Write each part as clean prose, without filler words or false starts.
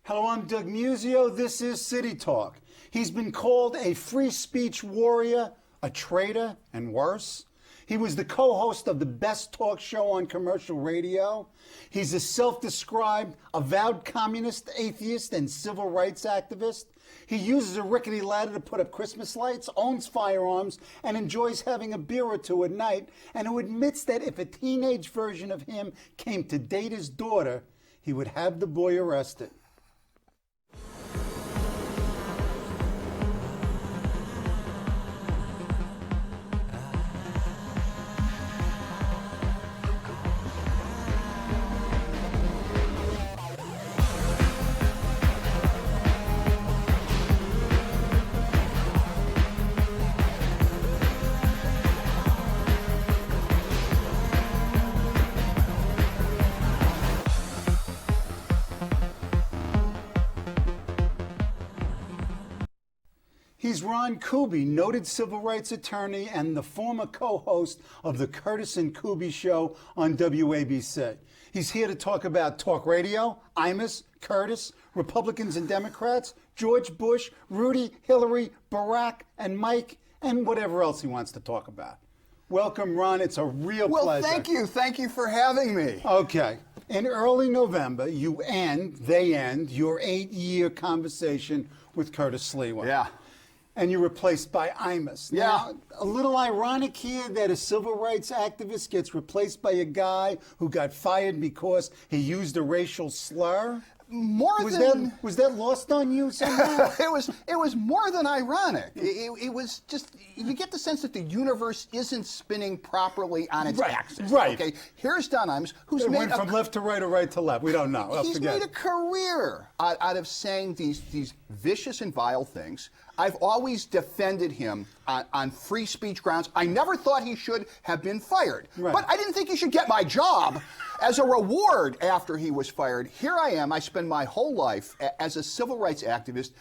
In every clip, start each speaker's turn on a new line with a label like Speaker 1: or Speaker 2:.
Speaker 1: Hello, I'm Doug Muzzio. This is City Talk. He's been called a free speech warrior, a traitor, and worse. He was the co-host of the best talk show on commercial radio. He's a self-described avowed communist, atheist, and civil rights activist. He uses a rickety ladder to put up Christmas lights, owns firearms, and enjoys having a beer or two at night, and who admits that if a teenage version of him came to date his daughter, he would have the boy arrested. He's Ron Kuby, noted civil rights attorney and the former co-host of the Curtis and Kuby show on WABC. He's here to talk about talk radio, Imus, Curtis, Republicans and Democrats, George Bush, Rudy, Hillary, Baruch, and Mike, and whatever else he wants to talk about. Welcome, Ron. It's a real pleasure.
Speaker 2: Well, thank you. Thank you for having me.
Speaker 1: Okay. In early November, they end your 8-year conversation with Curtis Sliwa.
Speaker 2: Yeah.
Speaker 1: And you're replaced by Imus.
Speaker 2: Yeah.
Speaker 1: Now, a little ironic here that a civil rights activist gets replaced by a guy who got fired because he used a racial slur. Was that lost on you somehow?
Speaker 2: it was more than ironic. It was just, you get the sense that the universe isn't spinning properly on its axis.
Speaker 1: Right.
Speaker 2: Okay. Here's Don Imus, who's
Speaker 1: it
Speaker 2: made
Speaker 1: went from left to right or right to left. We don't know.
Speaker 2: He's made a career out of saying these vicious and vile things. I've always defended him on free speech grounds. I never thought he should have been fired.
Speaker 1: Right.
Speaker 2: But I didn't think he should get my job as a reward after he was fired. Here I am. I spend my whole life as a civil rights activist,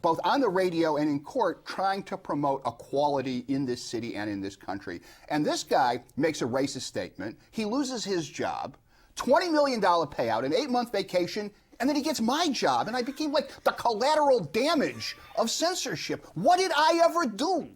Speaker 2: both on the radio and in court, trying to promote equality in this city and in this country. And this guy makes a racist statement. He loses his job, $20 million payout, an 8-month vacation, and then he gets my job, and I became like the collateral damage of censorship. What did I ever do?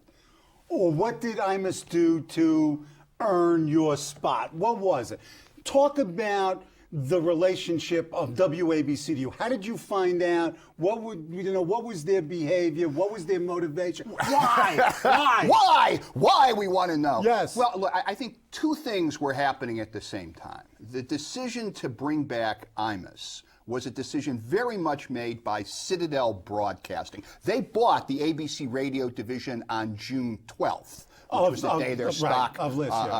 Speaker 1: Or what did Imus do to earn your spot? What was it? Talk about the relationship of WABC to you. How did you find out? What was their behavior? What was their motivation? Why?
Speaker 2: Why we want to know?
Speaker 1: Yes.
Speaker 2: Well, look, I think two things were happening at the same time. The decision to bring back Imus was a decision very much made by Citadel Broadcasting. They bought the ABC radio division on June 12th, which was the day their stock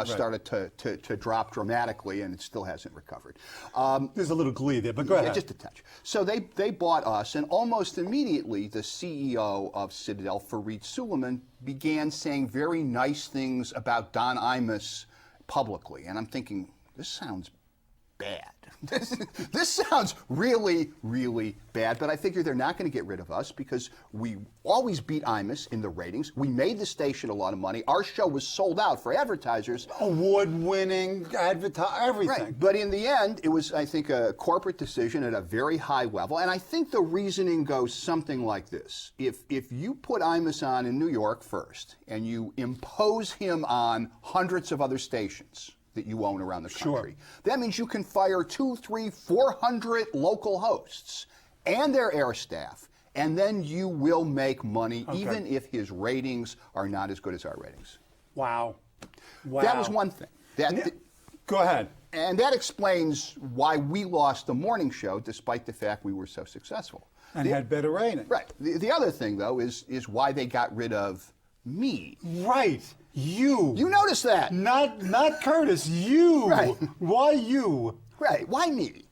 Speaker 2: started to drop dramatically, and it still hasn't recovered.
Speaker 1: There's a little glee there, but go ahead.
Speaker 2: Just a touch. So they bought us, and almost immediately the CEO of Citadel, Fareed Suleiman, began saying very nice things about Don Imus publicly. And I'm thinking, this sounds bad. This sounds really, really bad, but I figure they're not going to get rid of us because we always beat Imus in the ratings. We made the station a lot of money. Our show was sold out for advertisers.
Speaker 1: Award-winning, everything.
Speaker 2: Right. But in the end, it was, I think, a corporate decision at a very high level, and I think the reasoning goes something like this. If you put Imus on in New York first, and you impose him on hundreds of other stations that you own around the country.
Speaker 1: Sure.
Speaker 2: That means you can fire 200, 300, 400 local hosts and their air staff, and then you will make money, even if his ratings are not as good as our ratings.
Speaker 1: Wow.
Speaker 2: That was one thing.
Speaker 1: Go ahead.
Speaker 2: And that explains why we lost the morning show, despite the fact we were so successful.
Speaker 1: And had better ratings.
Speaker 2: Right. The other thing, though, is why they got rid of me.
Speaker 1: Right. You.
Speaker 2: You noticed that.
Speaker 1: Not Curtis. You.
Speaker 2: Right.
Speaker 1: Why you?
Speaker 2: Right. Why me?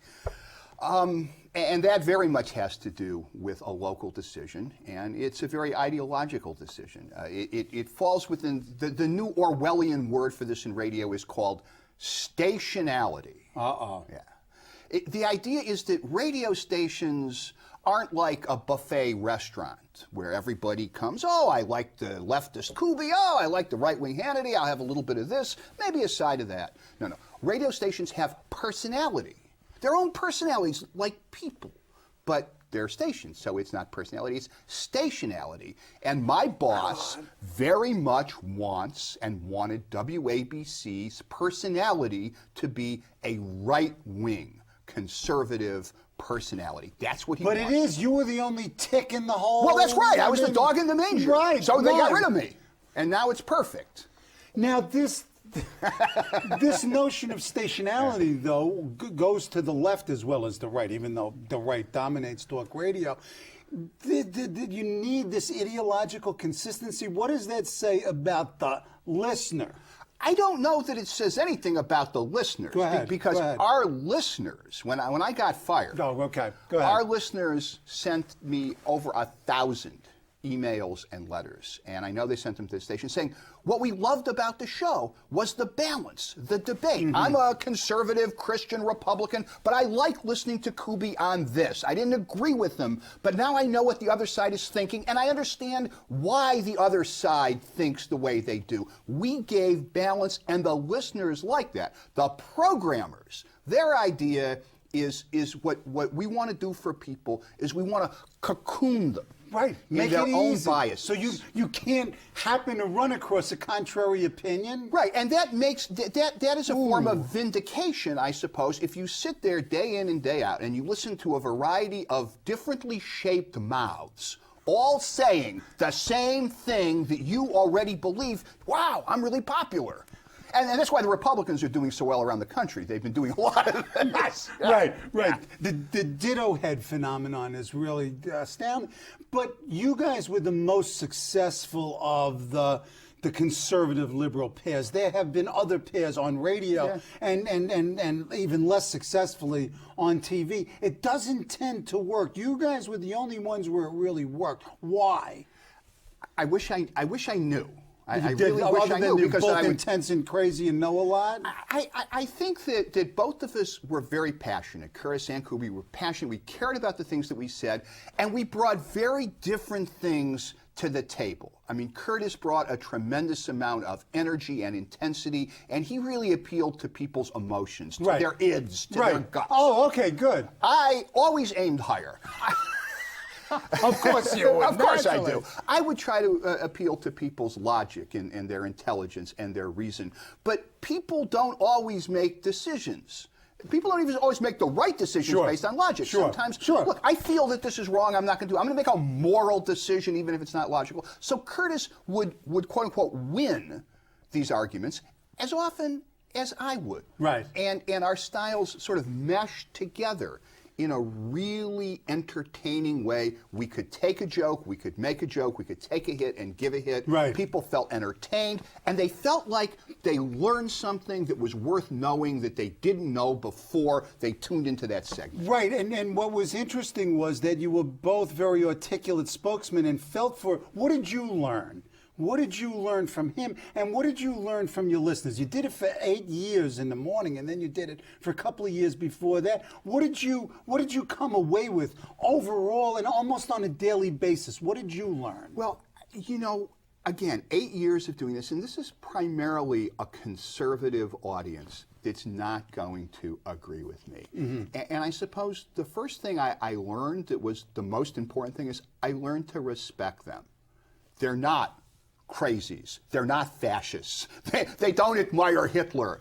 Speaker 2: And that very much has to do with a local decision, and it's a very ideological decision. It falls within the new Orwellian word for this in radio is called stationality.
Speaker 1: Uh-oh.
Speaker 2: Yeah. The idea is that radio stations aren't like a buffet restaurant where everybody comes, oh, I like the leftist Kuby, oh, I like the right-wing Hannity, I'll have a little bit of this, maybe a side of that. No. Radio stations have personality, their own personalities like people, but their station. So it's not personality, it's stationality. And my boss very much wants and wanted WABC's personality to be a right-wing, conservative personality. That's what he wants.
Speaker 1: But it is. You were the only tick in the hole.
Speaker 2: Well, that's right. I was the dog in the manger.
Speaker 1: Right.
Speaker 2: So they got rid of me. And now it's perfect.
Speaker 1: Now, this notion of stationality, though, goes to the left as well as the right, even though the right dominates talk radio. Did you need this ideological consistency? What does that say about the listener?
Speaker 2: I don't know that it says anything about the listeners.
Speaker 1: Go ahead,
Speaker 2: because
Speaker 1: go ahead.
Speaker 2: our listeners, when I got fired,
Speaker 1: Oh, okay. Go ahead.
Speaker 2: our listeners sent me over 1,000 emails and letters. And I know they sent them to the station saying, what we loved about the show was the balance, the debate. I'm a conservative Christian Republican, but I like listening to Kuby on this. I didn't agree with him, but now I know what the other side is thinking, and I understand why the other side thinks the way they do. We gave balance, and the listeners like that. The programmers, their idea is what we want to do for people is we want to cocoon them.
Speaker 1: Right. Make
Speaker 2: their
Speaker 1: it
Speaker 2: own
Speaker 1: easy.
Speaker 2: bias.
Speaker 1: So you can't happen to run across a contrary opinion.
Speaker 2: Right, and that makes that is a form of vindication, I suppose, if you sit there day in and day out and you listen to a variety of differently shaped mouths, all saying the same thing that you already believe. Wow, I'm really popular. And that's why the Republicans are doing so well around the country. They've been doing a lot of this.
Speaker 1: Right. The ditto head phenomenon is really astounding. But you guys were the most successful of the conservative liberal pairs. There have been other pairs on radio and even less successfully on TV. It doesn't tend to work. You guys were the only ones where it really worked. Why?
Speaker 2: I wish I knew. I
Speaker 1: did,
Speaker 2: really wish I knew, because
Speaker 1: both
Speaker 2: I would,
Speaker 1: intense and crazy and know a lot.
Speaker 2: I think that both of us were very passionate. Curtis and Kuby were passionate. We cared about the things that we said, and we brought very different things to the table. I mean, Curtis brought a tremendous amount of energy and intensity, and he really appealed to people's emotions, to their ids, to their guts.
Speaker 1: Oh, okay, good.
Speaker 2: I always aimed higher.
Speaker 1: Of course you would.
Speaker 2: Of course I
Speaker 1: Naturally.
Speaker 2: do. I would try to appeal to people's logic and their intelligence and their reason. But people don't always make decisions. People don't even always make the right decisions based on logic. Sometimes, look, I feel that this is wrong, I'm not going to do it. I'm going to make a moral decision even if it's not logical. So Curtis would quote unquote win these arguments as often as I would.
Speaker 1: Right.
Speaker 2: And our styles sort of meshed together in a really entertaining way. We could take a joke, we could make a joke, we could take a hit and give a hit.
Speaker 1: Right.
Speaker 2: People felt entertained, and they felt like they learned something that was worth knowing that they didn't know before they tuned into that segment.
Speaker 1: Right, and what was interesting was that you were both very articulate spokesmen and felt for, what did you learn? What did you learn from him, and what did you learn from your listeners? You did it for 8 years in the morning, and then you did it for a couple of years before that. What did you come away with overall and almost on a daily basis? What did you learn?
Speaker 2: Well, you know, again, 8 years of doing this, and this is primarily a conservative audience that's not going to agree with me. And I suppose the first thing I learned that was the most important thing is I learned to respect them. They're not crazies. They're not fascists. They don't admire Hitler.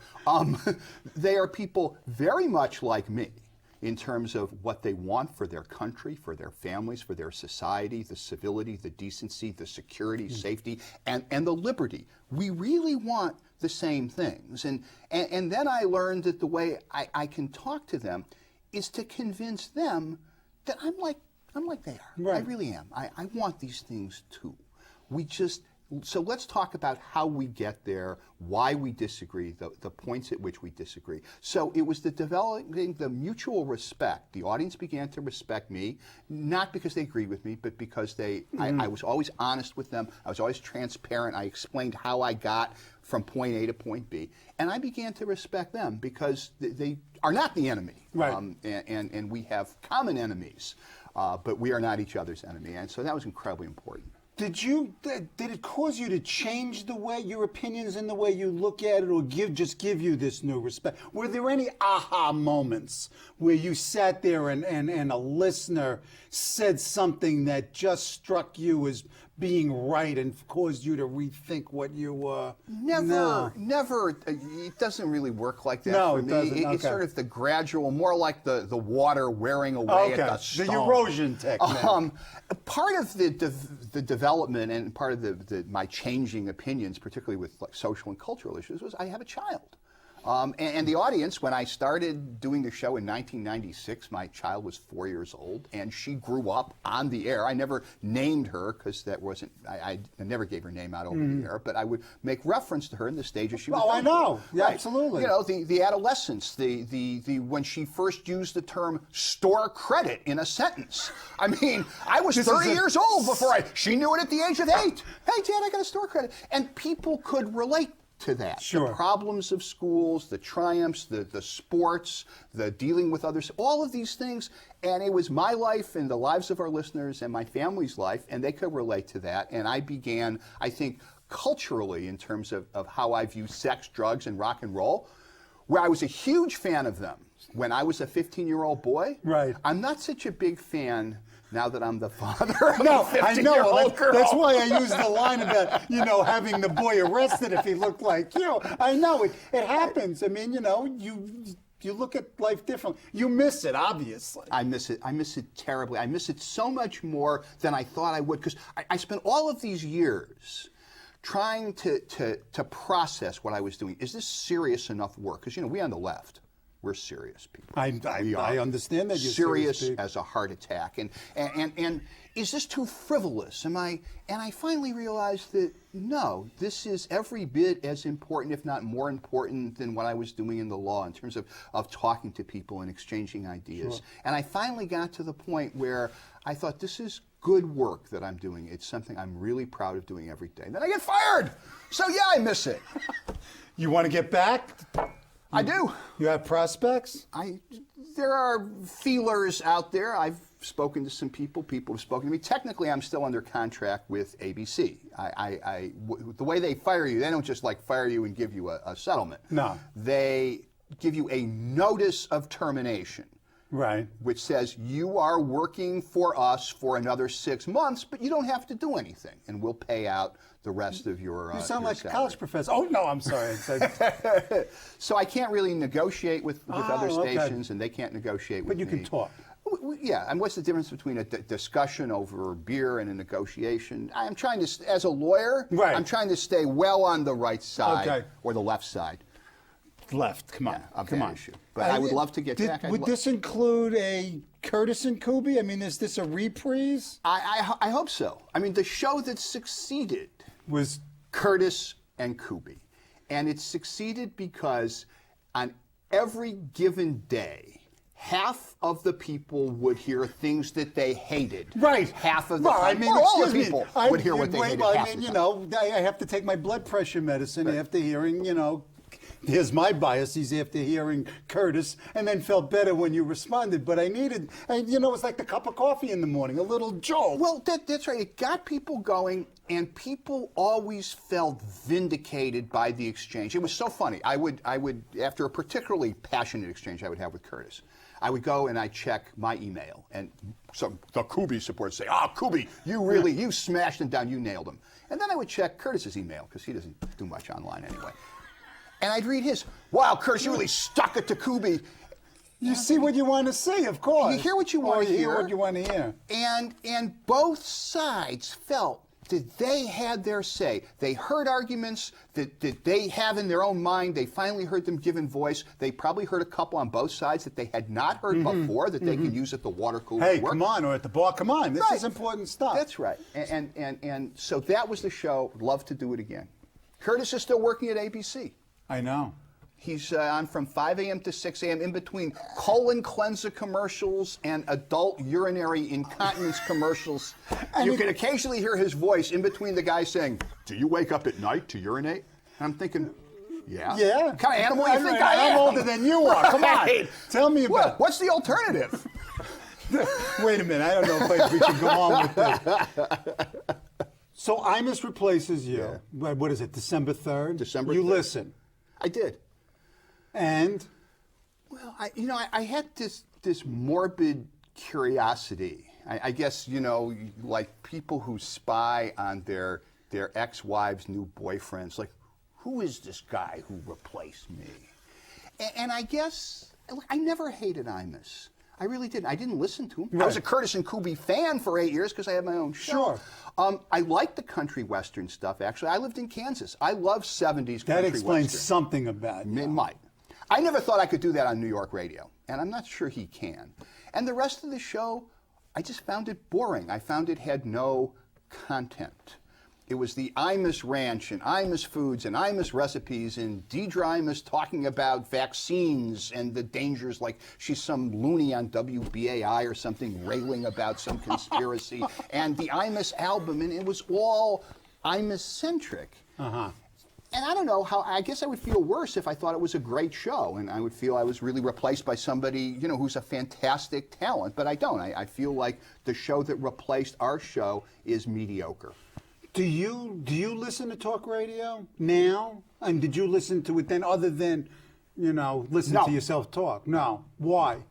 Speaker 2: They are people very much like me in terms of what they want for their country, for their families, for their society, the civility, the decency, the security, safety, and the liberty. We really want the same things. And then I learned that the way I can talk to them is to convince them that I'm like they are.
Speaker 1: Right.
Speaker 2: I really am. I want these things too. So let's talk about how we get there, why we disagree, the points at which we disagree. So it was the developing the mutual respect. The audience began to respect me, not because they agreed with me, but because I was always honest with them. I was always transparent. I explained how I got from point A to point B. And I began to respect them because they are not the enemy.
Speaker 1: Right.
Speaker 2: And we have common enemies, but we are not each other's enemy. And so that was incredibly important.
Speaker 1: Did it cause you to change the way your opinions and the way you look at it, or just give you this new respect? Were there any aha moments where you sat there and a listener said something that just struck you as being right and caused you to rethink what you were?
Speaker 2: Never. It doesn't really work like that
Speaker 1: No,
Speaker 2: for
Speaker 1: it
Speaker 2: me.
Speaker 1: doesn't.
Speaker 2: It's
Speaker 1: Okay.
Speaker 2: sort of the gradual, more like the water wearing away
Speaker 1: Okay,
Speaker 2: at the stone.
Speaker 1: the erosion technique.
Speaker 2: Part of the development and part of my changing opinions, particularly with like social and cultural issues, was I have a child. And the audience, when I started doing the show in 1996, my child was 4 years old, and she grew up on the air. I never named her because that wasn't, I never gave her name out over the air, but I would make reference to her in the stages she was
Speaker 1: Oh, I
Speaker 2: on.
Speaker 1: know. Yeah,
Speaker 2: Right.
Speaker 1: absolutely.
Speaker 2: You know, the adolescence, the when she first used the term store credit in a sentence. I mean, I was 30 years old before she knew it at the age of 8. Hey, Dad, I got a store credit. And people could relate to that.
Speaker 1: Sure.
Speaker 2: The problems of schools, the triumphs, the sports, the dealing with others, all of these things. And it was my life and the lives of our listeners and my family's life, and they could relate to that. And I began, I think, culturally in terms of how I view sex, drugs, and rock and roll, where I was a huge fan of them when I was a 15-year-old boy.
Speaker 1: Right.
Speaker 2: I'm not such a big fan now that I'm the father of
Speaker 1: No,
Speaker 2: a
Speaker 1: I
Speaker 2: 15-year-old
Speaker 1: know.
Speaker 2: girl.
Speaker 1: That's why I used the line about, having the boy arrested if he looked like you. I know it happens. I mean, you look at life differently. You miss it, obviously.
Speaker 2: I miss it. I miss it terribly. I miss it so much more than I thought I would, because I spent all of these years trying to process what I was doing. Is this serious enough work? Because, we on the left, we're serious people.
Speaker 1: I understand that you're
Speaker 2: serious
Speaker 1: people.
Speaker 2: as a heart attack. And is this too frivolous? And I finally realized that no, this is every bit as important, if not more important, than what I was doing in the law in terms of talking to people and exchanging ideas.
Speaker 1: Sure.
Speaker 2: And I finally got to the point where I thought, this is good work that I'm doing. It's something I'm really proud of doing every day. Then I get fired. So yeah, I miss it.
Speaker 1: You want to get back?
Speaker 2: I do.
Speaker 1: You have prospects?
Speaker 2: There are feelers out there. I've spoken to some people. People have spoken to me. Technically, I'm still under contract with ABC. The way they fire you, they don't just fire you and give you a settlement.
Speaker 1: No.
Speaker 2: They give you a notice of termination.
Speaker 1: Right.
Speaker 2: Which says you are working for us for another 6 months, but you don't have to do anything, and we'll pay out the rest of your
Speaker 1: You sound
Speaker 2: your
Speaker 1: like a
Speaker 2: salary.
Speaker 1: college professor. Oh, no, I'm sorry.
Speaker 2: So I can't really negotiate with other
Speaker 1: okay.
Speaker 2: stations, and they can't negotiate with
Speaker 1: But you
Speaker 2: me.
Speaker 1: can talk.
Speaker 2: Yeah, and what's the difference between a discussion over beer and a negotiation? I'm trying to, as a lawyer,
Speaker 1: Right.
Speaker 2: I'm trying to stay well on the right side
Speaker 1: Okay.
Speaker 2: or the left side.
Speaker 1: Left, come on,
Speaker 2: of
Speaker 1: come
Speaker 2: that
Speaker 1: on.
Speaker 2: issue. But I would love to get back.
Speaker 1: Would this include a Curtis and Kuby? I mean, is this a reprise?
Speaker 2: I hope so. I mean, the show that succeeded
Speaker 1: Was
Speaker 2: Curtis and Kuby. And it succeeded because on every given day, half of the people would hear things that they hated.
Speaker 1: right.
Speaker 2: Half of the
Speaker 1: Well,
Speaker 2: time,
Speaker 1: I mean,
Speaker 2: or all the
Speaker 1: excuse
Speaker 2: people
Speaker 1: me.
Speaker 2: would hear what they hated half
Speaker 1: I mean,
Speaker 2: the time.
Speaker 1: I have to take my blood pressure medicine after hearing, here's my biases after hearing Curtis, and then felt better when you responded. But I needed, it's like the cup of coffee in the morning, a little jolt.
Speaker 2: Well, that's right. It got people going, and people always felt vindicated by the exchange. It was so funny. I would, after a particularly passionate exchange I would have with Curtis, I would go and I'd check my email, and some the Kuby supporters say, Kuby, you smashed him down, you nailed him. And then I would check Curtis's email, because he doesn't do much online anyway. And I'd read his. Wow, Curtis, you really stuck it to Kuby.
Speaker 1: You see what you want to see, of course.
Speaker 2: You hear what you want to hear.
Speaker 1: What you want to hear.
Speaker 2: And both sides felt that they had their say. They heard arguments that they have in their own mind. They finally heard them given voice. They probably heard a couple on both sides that they had not heard before, that they could use at the water cooler.
Speaker 1: Hey,
Speaker 2: work.
Speaker 1: come on, or at the bar, come on. This
Speaker 2: Right.
Speaker 1: is important stuff.
Speaker 2: That's right. And so that was the show. Love to do it again. Curtis is still working at ABC.
Speaker 1: I know.
Speaker 2: He's on from 5 a.m. to 6 a.m. in between colon cleanser commercials and adult urinary incontinence commercials. You can occasionally hear his voice in between the guy saying, "Do you wake up at night to urinate?" And I'm thinking, yeah.
Speaker 1: Yeah.
Speaker 2: What kind of animal you think I am?
Speaker 1: I'm older than you are. Come on.
Speaker 2: Right.
Speaker 1: Tell me about it.
Speaker 2: What's the alternative?
Speaker 1: Wait a minute. I don't know if we can go on with this. So Imus replaces you.
Speaker 2: Yeah.
Speaker 1: What is it, December 3rd?
Speaker 2: December
Speaker 1: You
Speaker 2: 3rd.
Speaker 1: listen.
Speaker 2: I did.
Speaker 1: And?
Speaker 2: Well, I had this morbid curiosity. I guess, like people who spy on their ex-wives' new boyfriends, like, who is this guy who replaced me? And I guess, I never hated Imus. I really didn't. I didn't listen to him.
Speaker 1: Right.
Speaker 2: I was a Curtis and Kuby fan for 8 years because I had my own show.
Speaker 1: Sure.
Speaker 2: I liked the country western stuff, actually. I lived in Kansas. I love 70s country
Speaker 1: That explains
Speaker 2: western.
Speaker 1: something about you.
Speaker 2: It might. I never thought I could do that on New York radio, and I'm not sure he can. And the rest of the show, I just found it boring. I found it had no content. It was the Imus Ranch and Imus Foods and Imus Recipes and Deidre Imus talking about vaccines and the dangers, like she's some loony on WBAI or something railing about some conspiracy, and the Imus album, and it was all Imus-centric.
Speaker 1: Uh-huh.
Speaker 2: And I don't know how, I guess I would feel worse if I thought it was a great show and I would feel I was really replaced by somebody, who's a fantastic talent, but I don't. I feel like the show that replaced our show is mediocre.
Speaker 1: Do you listen to talk radio now? And did you listen to it then other than, listen
Speaker 2: No.
Speaker 1: to yourself talk? No. Why?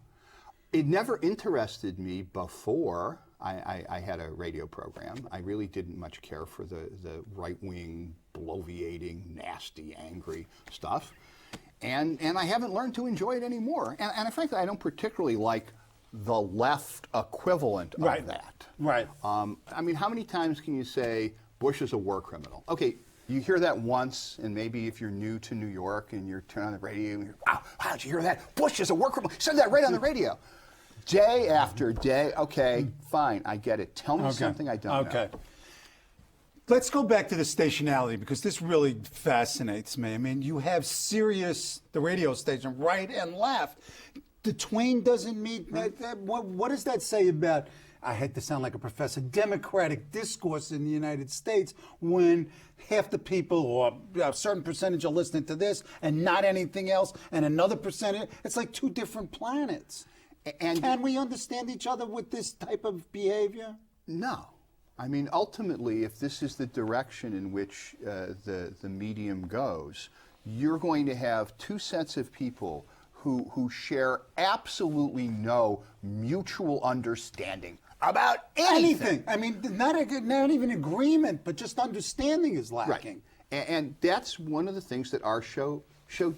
Speaker 2: It never interested me before I had a radio program. I really didn't much care for the right-wing, bloviating, nasty, angry stuff. And I haven't learned to enjoy it anymore. And frankly, I don't particularly like the left equivalent of that.
Speaker 1: Right.
Speaker 2: I mean, how many times can you say Bush is a war criminal? Okay, you hear that once, and maybe if you're new to New York and you're turning on the radio and you're, wow, did you hear that? Bush is a war criminal. He said that right on the radio. Day after day, okay, fine, I get it. Tell me something I don't know.
Speaker 1: Okay. Let's go back to the stationality, because this really fascinates me. I mean, you have Sirius, the radio station, right and left. The twain doesn't meet. What does that say about, I hate to sound like a professor, democratic discourse in the United States when half the people, or a certain percentage, are listening to this and not anything else, and another percentage? It's like two different planets. And can we understand each other with this type of behavior?
Speaker 2: No. I mean, ultimately, if this is the direction in which the medium goes, you're going to have two sets of people who share absolutely no mutual understanding about anything.
Speaker 1: I mean, not even agreement, but just understanding is lacking.
Speaker 2: Right. And that's one of the things that our show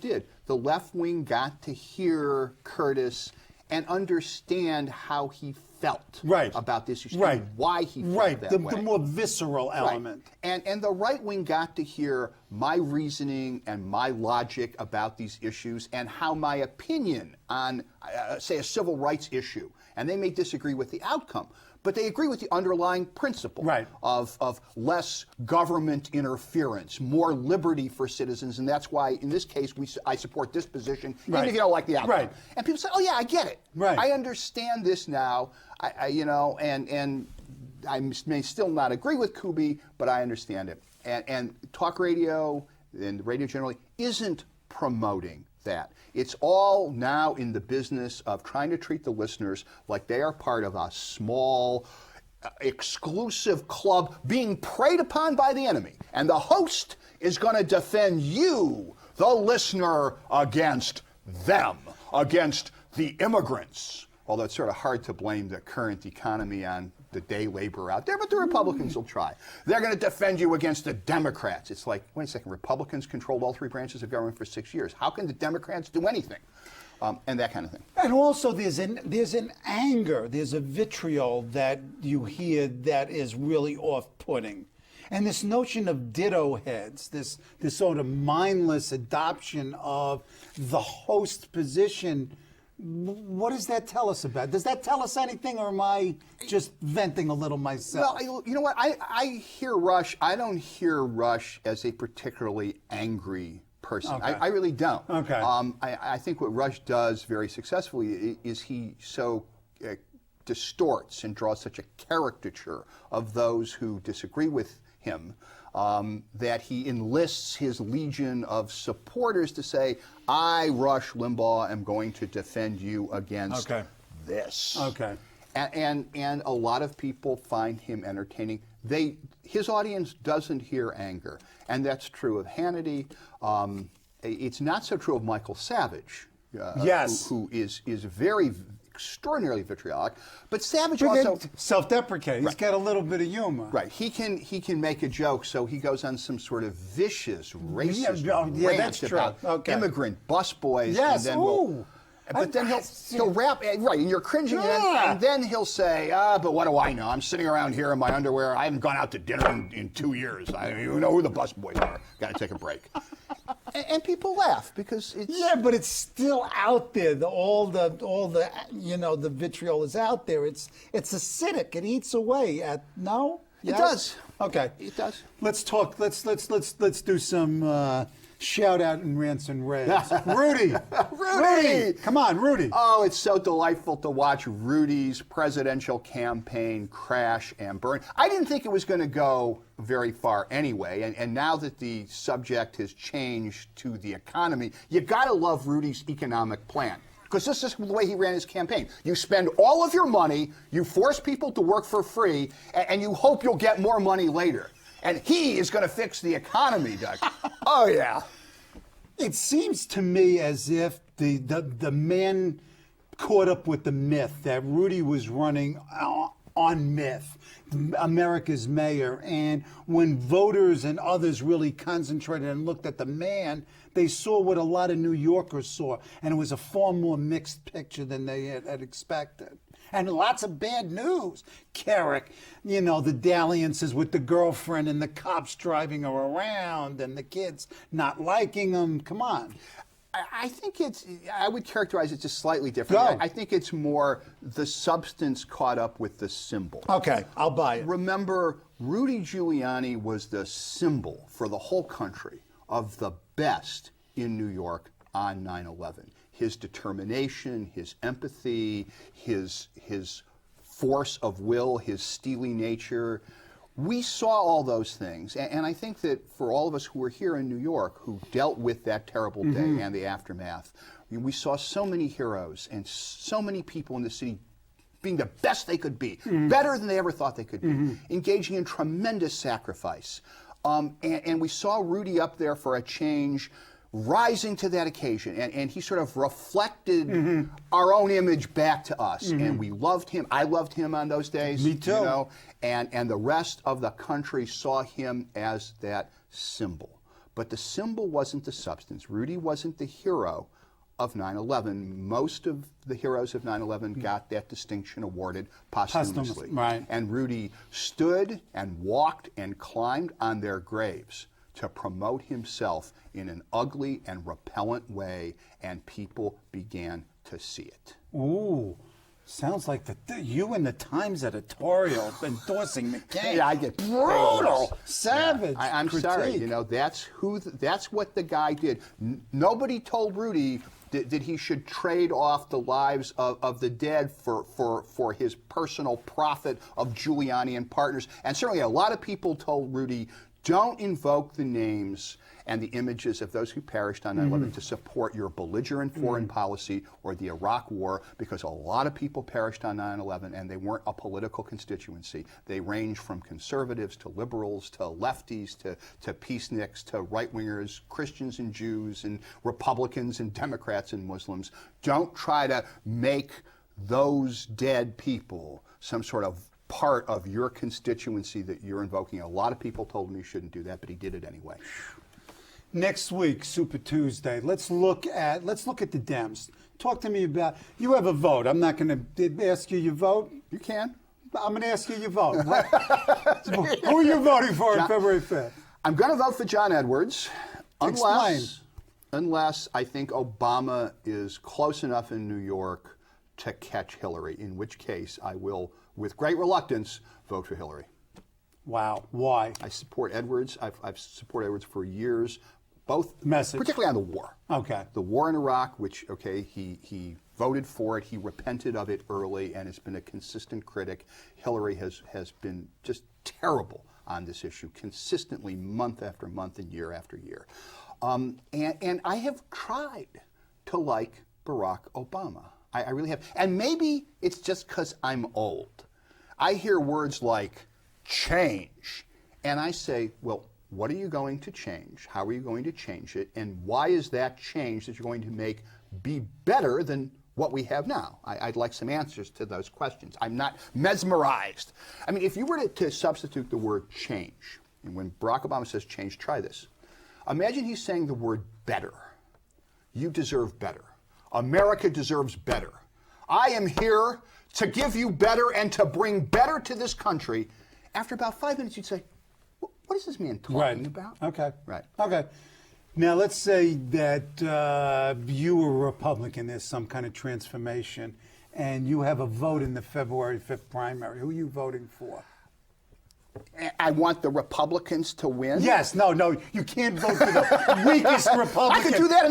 Speaker 2: did. The left wing got to hear Curtis and understand how he felt about this issue, and why he felt that way.
Speaker 1: The more visceral element.
Speaker 2: And the right wing got to hear my reasoning and my logic about these issues and how my opinion on, say, a civil rights issue, and they may disagree with the outcome, but they agree with the underlying principle of less government interference, more liberty for citizens, and that's why, in this case, I support this position, even if you don't like the outcome. And people say, oh yeah, I get it. I understand this now, and I may still not agree with Kuby, but I understand it. And talk radio, and radio generally, isn't promoting that. It's all now in the business of trying to treat the listeners like they are part of a small, exclusive club being preyed upon by the enemy. And the host is going to defend you, the listener, against them, against the immigrants. Although it's sort of hard to blame the current economy on the day labor out there, but the Republicans will try. They're going to defend you against the Democrats. It's like, wait a second, Republicans controlled all three branches of government for 6 years. How can the Democrats do anything? And that kind of thing.
Speaker 1: And also there's an anger, there's a vitriol that you hear that is really off-putting. And this notion of ditto heads, this sort of mindless adoption of the host position, what does that tell us about? Does that tell us anything, or am I just venting a little myself?
Speaker 2: Well, you know what? I hear Rush. I don't hear Rush as a particularly angry person.
Speaker 1: Okay.
Speaker 2: I really don't.
Speaker 1: Okay.
Speaker 2: I think what Rush does very successfully is he so distorts and draws such a caricature of those who disagree with him that he enlists his legion of supporters to say, I, Rush Limbaugh, am going to defend you against this.
Speaker 1: Okay.
Speaker 2: And a lot of people find him entertaining. his audience doesn't hear anger, and that's true of Hannity. It's not so true of Michael Savage,
Speaker 1: Yes.
Speaker 2: who is very extraordinarily vitriolic. But Savage also
Speaker 1: self-deprecating. He's got a little bit of humor.
Speaker 2: right. He can make a joke, so he goes on some sort of vicious racist
Speaker 1: yeah,
Speaker 2: rant
Speaker 1: that's true.
Speaker 2: about
Speaker 1: Okay.
Speaker 2: immigrant busboys.
Speaker 1: Yes.
Speaker 2: And then but then he'll rap, right, and you're cringing,
Speaker 1: Yeah.
Speaker 2: and then he'll say, but what do I know? I'm sitting around here in my underwear. I haven't gone out to dinner in 2 years. I don't even know who the busboys are. Got to take a break. and people laugh because it's...
Speaker 1: Yeah, but it's still out there. All the the vitriol is out there. It's acidic. It eats away at no.
Speaker 2: It does.
Speaker 1: Okay.
Speaker 2: It does.
Speaker 1: Let's talk. Let's do some shout out and rants and raves. Rudy.
Speaker 2: Rudy!
Speaker 1: Come on, Rudy.
Speaker 2: Oh, it's so delightful to watch Rudy's presidential campaign crash and burn. I didn't think it was going to go very far anyway, and now that the subject has changed to the economy, you got to love Rudy's economic plan. Because this is the way he ran his campaign. You spend all of your money, you force people to work for free, and you hope you'll get more money later. And he is going to fix the economy, Doug. Oh, yeah.
Speaker 1: It seems to me as if the man caught up with the myth that Rudy was running on myth, America's mayor. And when voters and others really concentrated and looked at the man, they saw what a lot of New Yorkers saw. And it was a far more mixed picture than they had expected. And lots of bad news. Carrick, the dalliances with the girlfriend and the cops driving her around and the kids not liking him. Come on.
Speaker 2: I think I would characterize it just slightly differently.
Speaker 1: Go.
Speaker 2: I think it's more the substance caught up with the symbol.
Speaker 1: Okay, I'll buy it.
Speaker 2: Remember, Rudy Giuliani was the symbol for the whole country of the best in New York on 9/11. His determination, his empathy, his force of will, his steely nature. We saw all those things. And I think that for all of us who were here in New York who dealt with that terrible day and the aftermath, we saw so many heroes and so many people in the city being the best they could be, better than they ever thought they could be, engaging in tremendous sacrifice. And we saw Rudy up there for a change, rising to that occasion, and he sort of reflected our own image back to us, and we loved him. I loved him on those days.
Speaker 1: Me too.
Speaker 2: And the rest of the country saw him as that symbol. But the symbol wasn't the substance. Rudy wasn't the hero of 9/11. Most of the heroes of 9/11 got that distinction awarded posthumously.
Speaker 1: Right.
Speaker 2: And Rudy stood and walked and climbed on their graves to promote himself in an ugly and repellent way, and people began to see it.
Speaker 1: Ooh, sounds like you and the Times editorial endorsing McCain.
Speaker 2: Yeah, I get
Speaker 1: brutal, savage.
Speaker 2: Yeah. I'm
Speaker 1: critique.
Speaker 2: sorry. That's what the guy did. Nobody told Rudy that he should trade off the lives of the dead for his personal profit of Giuliani and partners. And certainly a lot of people told Rudy, don't invoke the names and the images of those who perished on 9/11 to support your belligerent foreign policy or the Iraq War, because a lot of people perished on 9/11 and they weren't a political constituency. They ranged from conservatives to liberals to lefties to peaceniks to right-wingers, Christians and Jews and Republicans and Democrats and Muslims. Don't try to make those dead people some sort of part of your constituency that you're invoking. A lot of people told him he shouldn't do that, but he did it anyway.
Speaker 1: Next week, Super Tuesday, let's look at the Dems. Talk to me about, you have a vote. I'm not going to ask you your vote.
Speaker 2: You can.
Speaker 1: I'm going to ask you your vote. Who are you voting for on February 5th?
Speaker 2: I'm going to vote for John Edwards,
Speaker 1: Explain.
Speaker 2: unless I think Obama is close enough in New York to catch Hillary, in which case I will, with great reluctance, vote for Hillary.
Speaker 1: Wow. Why?
Speaker 2: I support Edwards. I've supported Edwards for years,
Speaker 1: particularly
Speaker 2: on the war.
Speaker 1: Okay.
Speaker 2: The war in Iraq, which, he voted for it, he repented of it early, and has been a consistent critic. Hillary has been just terrible on this issue, consistently month after month and year after year. And I have tried to like Barack Obama. I really have. And maybe it's just because I'm old. I hear words like change. And I say, well, what are you going to change? How are you going to change it? And why is that change that you're going to make be better than what we have now? I'd like some answers to those questions. I'm not mesmerized. I mean, if you were to substitute the word change, and when Barack Obama says change, try this. Imagine he's saying the word better. You deserve better. America deserves better. I am here to give you better and to bring better to this country. After about 5 minutes, you'd say, what is this man talking about?
Speaker 1: Okay.
Speaker 2: Right.
Speaker 1: Okay. Now, let's say that you were a Republican, there's some kind of transformation, and you have a vote in the February 5th primary. Who are you voting for?
Speaker 2: I want the Republicans to win.
Speaker 1: Yes, no, you can't vote for the weakest Republican.
Speaker 2: I could do that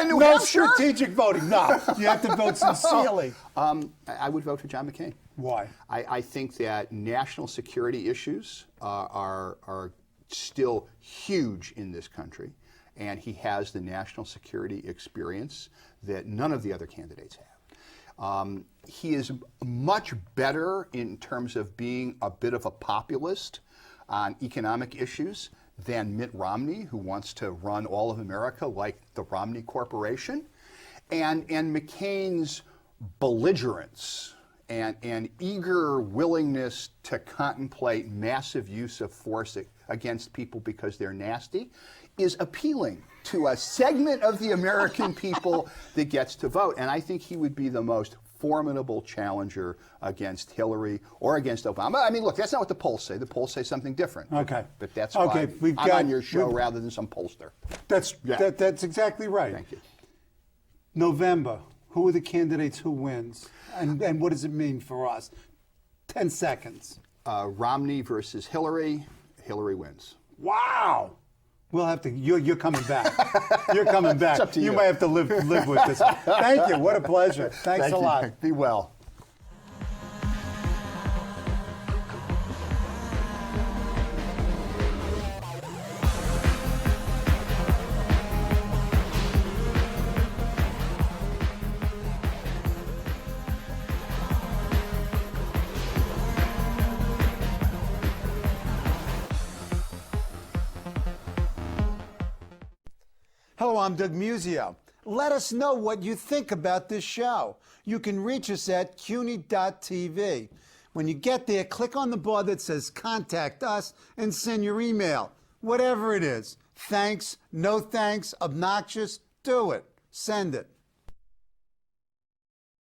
Speaker 2: in New Hampshire.
Speaker 1: No strategic voting. No, you have to vote sincerely.
Speaker 2: I would vote for John McCain.
Speaker 1: Why?
Speaker 2: I think that national security issues are still huge in this country, and he has the national security experience that none of the other candidates have. He is much better in terms of being a bit of a populist on economic issues than Mitt Romney, who wants to run all of America like the Romney Corporation. And McCain's belligerence and eager willingness to contemplate massive use of force against people because they're nasty is appealing to a segment of the American people that gets to vote. And I think he would be the most formidable challenger against Hillary or against Obama. I mean, look, that's not what the polls say. The polls say something different.
Speaker 1: Okay.
Speaker 2: But that's why I'm on your show rather than some pollster.
Speaker 1: That's exactly right.
Speaker 2: Thank you.
Speaker 1: November, who are the candidates, who wins? And what does it mean for us? 10 seconds.
Speaker 2: Romney versus Hillary. Hillary wins.
Speaker 1: Wow. We'll have to. You're coming back. You're coming back.
Speaker 2: It's up to you.
Speaker 1: You might have to live with this. Thank you. What a pleasure. Thanks a lot.
Speaker 2: Be well.
Speaker 1: Hello, I'm Doug Muzzio. Let us know what you think about this show. You can reach us at CUNY.TV. When you get there, click on the bar that says Contact Us and send your email. Whatever it is. Thanks, no thanks, obnoxious, do it. Send it.